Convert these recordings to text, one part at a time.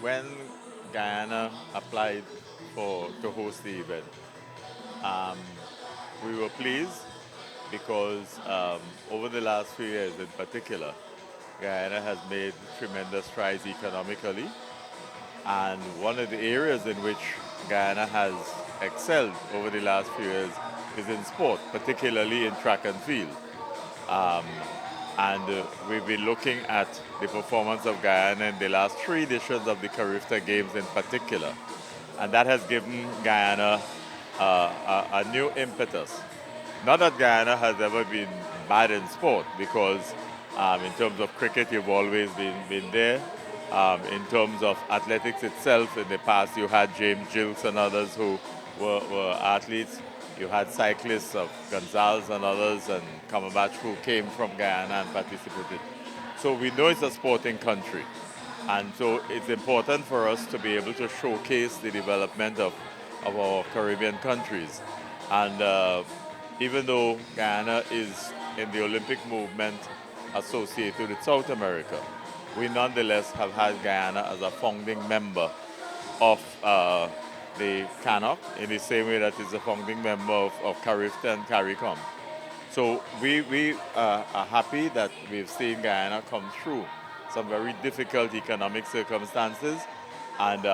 when Guyana applied to host the event, um, we were pleased because over the last few years in particular, Guyana has made tremendous strides economically. And one of the areas in which Guyana has excelled over the last few years is in sport, particularly in track and field. Um, and we've been looking at the performance of Guyana in the last three editions of the Carifta Games in particular. And that has given Guyana a new impetus. Not that Guyana has ever been bad in sport, because in terms of cricket, you've always been there. In terms of athletics itself, in the past, you had James Gilks and others who were athletes. You had cyclists of Gonzalez and others, and Kamabach who came from Guyana and participated. So we know it's a sporting country. And so it's important for us to be able to showcase the development of our Caribbean countries. And even though Guyana is in the Olympic movement associated with South America, we nonetheless have had Guyana as a founding member of the Canoc, in the same way that it's a founding member of CARIFTA and CARICOM. So we are happy that we've seen Guyana come through some very difficult economic circumstances, and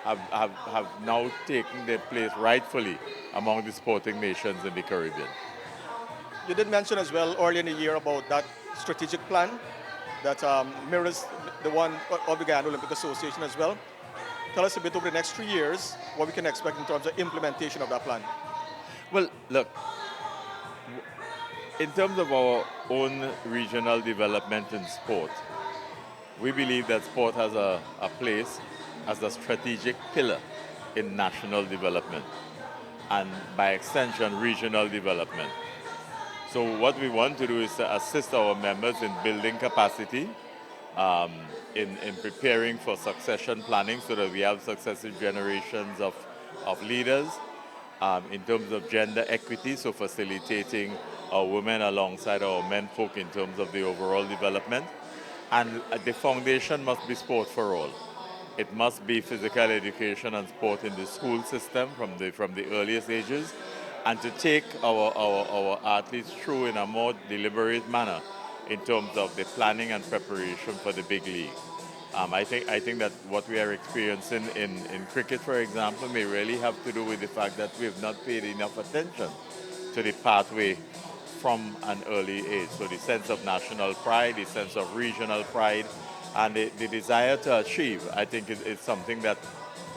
have now taken their place rightfully among the sporting nations in the Caribbean. You did mention as well earlier in the year about that strategic plan that mirrors the one of the Guyana Olympic Association as well. Tell us a bit over the next 3 years what we can expect in terms of implementation of that plan. Well, look, in terms of our own regional development in sport, we believe that sport has a place as a strategic pillar in national development and, by extension, regional development. So what we want to do is to assist our members in building capacity, um, in preparing for succession planning so that we have successive generations of leaders, in terms of gender equity, so facilitating our women alongside our men folk in terms of the overall development. And the foundation must be sport for all. It must be physical education and sport in the school system from the earliest ages, and to take our athletes through in a more deliberate manner in terms of the planning and preparation for the big league. I think that what we are experiencing in cricket, for example, may really have to do with the fact that we have not paid enough attention to the pathway from an early age. So the sense of national pride, the sense of regional pride, and the desire to achieve, I think is something that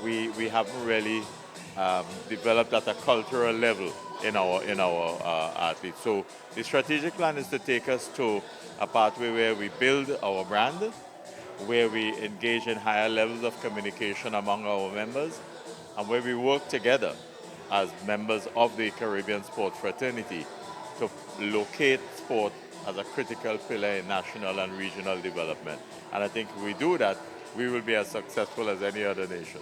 we haven't really developed at a cultural level in our athletes. So the strategic plan is to take us to a pathway where we build our brand, where we engage in higher levels of communication among our members, and where we work together as members of the Caribbean sport fraternity to locate sport as a critical pillar in national and regional development. And I think if we do that, we will be as successful as any other nation.